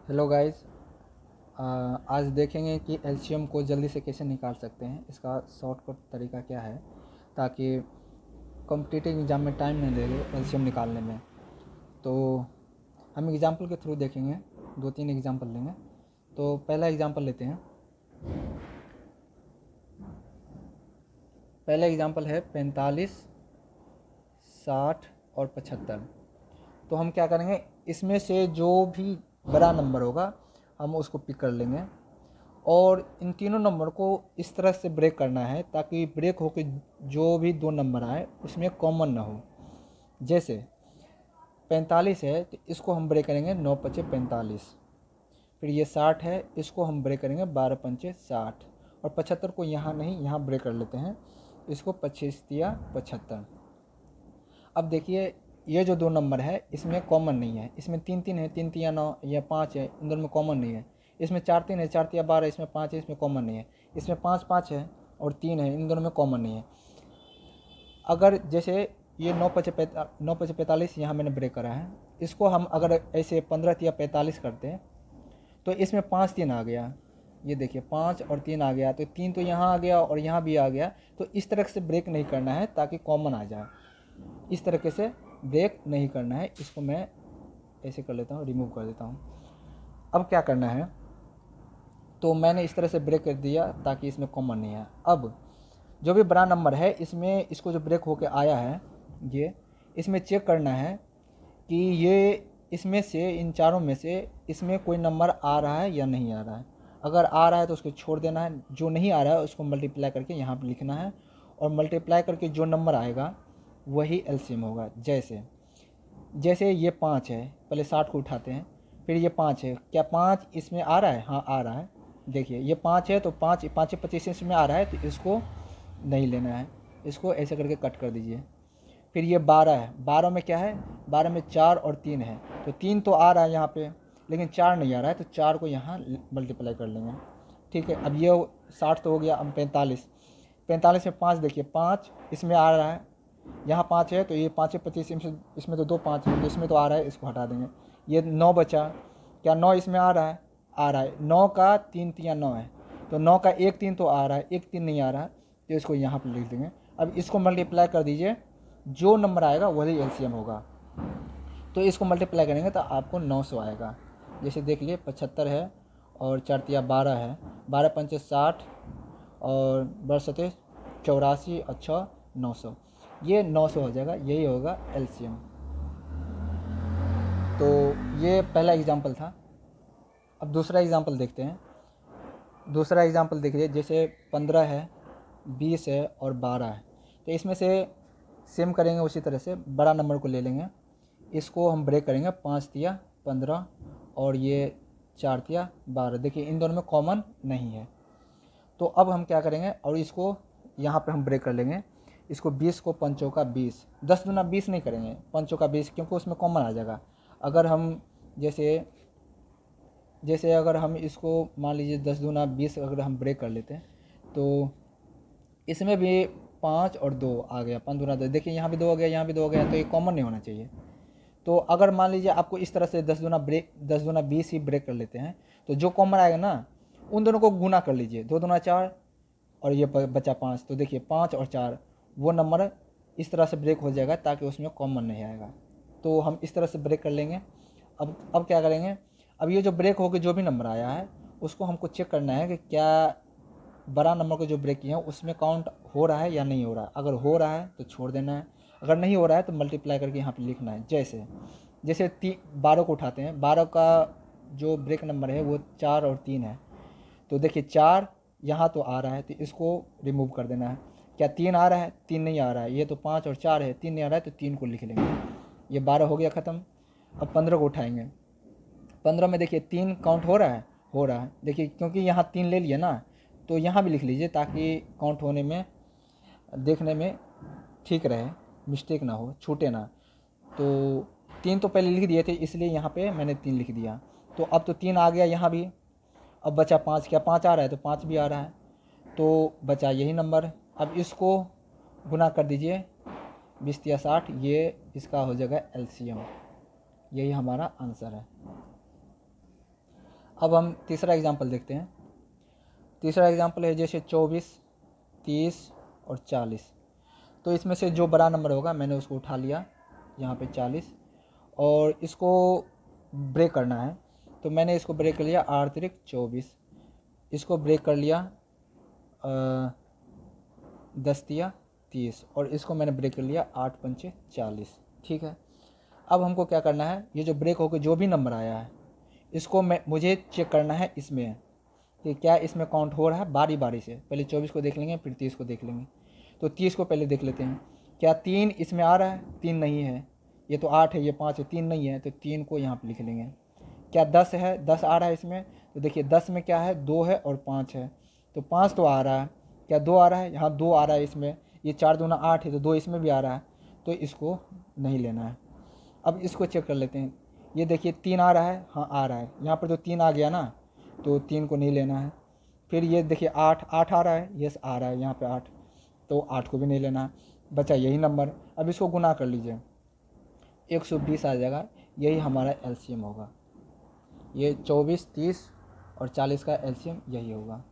Hello guys. आज देखेंगे कि एलसीएम को जल्दी से कैसे निकाल सकते हैं। इसका शॉर्टकट तरीका क्या है ताकि कॉम्पिटिटिव एग्ज़ाम में टाइम नहीं लगे एलसीएम निकालने में। तो हम एग्ज़ाम्पल के थ्रू देखेंगे, 2-3 एग्ज़ाम्पल लेंगे। तो पहला एग्ज़ाम्पल लेते हैं। पहला एग्ज़ाम्पल है 45, 60 और 75। तो हम क्या करेंगे, इसमें से जो भी बड़ा नंबर होगा हम उसको पिक कर लेंगे और इन तीनों नंबर को इस तरह से ब्रेक करना है ताकि ब्रेक होकर जो भी दो नंबर आए उसमें कॉमन ना हो। जैसे 45 है तो इसको हम ब्रेक करेंगे 9 × 5 = 45। फिर ये 60 है, इसको हम ब्रेक करेंगे 12 × 5 = 60। और 75 को यहाँ नहीं, यहाँ ब्रेक कर लेते हैं, इसको 25 × 75। अब देखिए ये जो दो नंबर है इसमें कॉमन नहीं है, इसमें 3 3 है, 3 3 9 या 5 है, इन दोनों में कॉमन नहीं है। इसमें 4 3 है, 4 3 12, इसमें 5 है, इसमें कॉमन नहीं है। इसमें 5 5 है और 3 है, इन दोनों में कॉमन नहीं है। अगर जैसे ये 9 × 5 = 45 यहाँ मैंने ब्रेक करा है, इसको हम अगर ऐसे 15 × 45 करते हैं तो इसमें 5 3 आ गया। ये देखिए 5 और 3 आ गया, तो 3 तो यहाँ आ गया और यहाँ भी आ गया। तो इस तरह से ब्रेक नहीं करना है ताकि कॉमन आ जाए। इस तरीके से ब्रेक नहीं करना है। इसको मैं ऐसे कर लेता हूँ, रिमूव कर देता हूँ। अब क्या करना है, तो मैंने इस तरह से ब्रेक कर दिया ताकि इसमें कॉमन नहीं है। अब जो भी बड़ा नंबर है इसमें इसको जो ब्रेक होके आया है, ये इसमें चेक करना है कि ये इसमें से, इन चारों में से इसमें कोई नंबर आ रहा है या नहीं आ रहा है। अगर आ रहा है तो उसको छोड़ देना है, जो नहीं आ रहा है उसको मल्टीप्लाई करके यहाँ पर लिखना है और मल्टीप्लाई करके जो नंबर आएगा वही एलसीएम होगा। जैसे जैसे ये 5 है, पहले 60 को उठाते हैं, फिर ये 5 है, क्या 5 इसमें आ रहा है? हाँ आ रहा है। देखिए ये 5 है तो 5 5 25 इसमें आ रहा है, तो इसको नहीं लेना है, इसको ऐसे करके कट कर दीजिए। फिर ये 12 है, 12 में क्या है, 12 में 4 और 3 है, तो 3 तो आ रहा है यहाँ पे लेकिन 4 नहीं आ रहा है, तो 4 को यहाँ मल्टीप्लाई कर लेंगे। ठीक है, अब ये 60 तो हो गया। अब 45, 45 में 5, देखिए 5 इसमें आ रहा है, यहाँ 5 है, तो ये 5 25, इसमें तो 2 5 है, तो इसमें तो आ रहा है, इसको हटा देंगे। ये 9 बचा, क्या 9 इसमें आ रहा है? आ रहा है। 9 का 3 3 9 है, तो 9 का 1 3 तो आ रहा है, 1 3 नहीं आ रहा है, तो इसको यहाँ पर लिख देंगे। अब इसको मल्टीप्लाई कर दीजिए, जो नंबर आएगा वही एलसीएम होगा। तो इसको मल्टीप्लाई करेंगे तो आपको 900 आएगा। जैसे देख लिए 75 है और 4 तिया 12 है, 12 पंचे 60 और 12 84 और 6 900, ये 900 हो जाएगा, यही होगा एलसीएम। तो ये पहला एग्जांपल था। अब दूसरा एग्जांपल देखते हैं। दूसरा एग्जांपल देखिए, जैसे 15 है, 20 है और 12 है, तो इसमें से सेम करेंगे उसी तरह से, बड़ा नंबर को ले लेंगे, इसको हम ब्रेक करेंगे, 5 तिया 15 और ये 4 तिया 12। देखिए इन दोनों में कॉमन नहीं है, तो अब हम क्या करेंगे, और इसको यहाँ पे हम ब्रेक कर लेंगे। इसको 20 को 5 का 20, 10 दूना 20 नहीं करेंगे, 5 का 20, क्योंकि उसमें कॉमन आ जाएगा। अगर हम जैसे जैसे अगर हम इसको मान लीजिए 10 दूना 20 अगर हम ब्रेक कर लेते हैं, तो इसमें भी 5 और 2 आ गया, 5 दूना 10, देखिए यहाँ भी 2 हो गया, यहाँ भी 2 हो गया, तो ये कॉमन नहीं होना चाहिए। तो अगर मान लीजिए आपको इस तरह से 10 दूना 20 ही ब्रेक कर लेते हैं, तो जो कॉमन आएगा ना उन दोनों को गुना कर लीजिए, 2 दूना 4 और ये बचा 5, तो देखिए 5 और 4 वो नंबर इस तरह से ब्रेक हो जाएगा ताकि उसमें कॉमन नहीं आएगा। तो हम इस तरह से ब्रेक कर लेंगे। अब क्या करेंगे, अब ये जो ब्रेक होकर जो भी नंबर आया है उसको हमको चेक करना है कि क्या बड़ा नंबर को जो ब्रेक किए हैं उसमें काउंट हो रहा है या नहीं हो रहा है। अगर हो रहा है तो छोड़ देना है, अगर नहीं हो रहा है तो मल्टीप्लाई करके यहाँ पे लिखना है। जैसे जैसे 12 को उठाते हैं, 12 का जो ब्रेक नंबर है वो 4 और 3 है, तो देखिए 4 यहाँ तो आ रहा है, तो इसको रिमूव कर देना है। क्या 3 आ रहा है? 3 नहीं आ रहा है, ये तो 5 और 4 है, 3 नहीं आ रहा है, तो 3 को लिख लेंगे। ये 12 हो गया ख़त्म। अब 15 को उठाएंगे, 15 में देखिए 3 काउंट हो रहा है, हो रहा है, देखिए क्योंकि यहाँ 3 ले लिया ना, तो यहाँ भी लिख लीजिए ताकि काउंट होने में, देखने में ठीक रहे, मिस्टेक ना हो, छूटे ना। तो 3 तो पहले लिख दिए थे, इसलिए यहाँ पे मैंने 3 लिख दिया। तो अब तो 3 आ गया यहाँ भी। अब बचा 5, क्या 5 आ रहा है? तो 5 भी आ रहा है, तो बचा यही नंबर। अब इसको गुना कर दीजिए, 20 या 60, ये इसका हो जाएगा एलसीएम। यही हमारा आंसर है। अब हम तीसरा एग्जांपल देखते हैं। तीसरा एग्जांपल है जैसे 24, 30 और 40। तो इसमें से जो बड़ा नंबर होगा मैंने उसको उठा लिया यहाँ पे 40, और इसको ब्रेक करना है। तो मैंने इसको ब्रेक कर लिया 8 तिरिक 24, इसको ब्रेक कर लिया 10 तिया 30, और इसको मैंने ब्रेक कर लिया 8 पंचे 40। ठीक है, अब हमको क्या करना है, ये जो ब्रेक होकर जो भी नंबर आया है इसको मुझे चेक करना है इसमें कि क्या इसमें काउंट हो रहा है बारी बारी से। पहले 24 को देख लेंगे, फिर 30 को देख लेंगे। तो 30 को पहले देख लेते हैं, क्या 3 इसमें आ रहा है? 3 नहीं है। ये तो 8 है, ये 5 है, 3 नहीं है, तो 3 को यहाँ पे लिख लेंगे। क्या 10 है? 10 आ रहा है इसमें? तो देखिए 10 में क्या है, 2 है और 5 है, तो 5 तो आ रहा है। क्या 2 आ रहा है? यहाँ 2 आ रहा है इसमें। ये 4 दूना 8 है, तो 2 इसमें भी आ रहा है, तो इसको नहीं लेना है। अब इसको चेक कर लेते हैं। ये देखिए 3 आ रहा है, हाँ आ रहा है, यहाँ पर तो 3 आ गया ना, तो 3 को नहीं लेना है। फिर ये देखिए 8 आ रहा है, यस आ रहा है यहाँ पे 8, तो 8 को भी नहीं लेना है, बचा यही नंबर। अब इसको गुना कर लीजिए, 120 आ जाएगा, यही हमारा एलसीएम होगा। ये 24, 30 और 40 का एलसीएम यही होगा।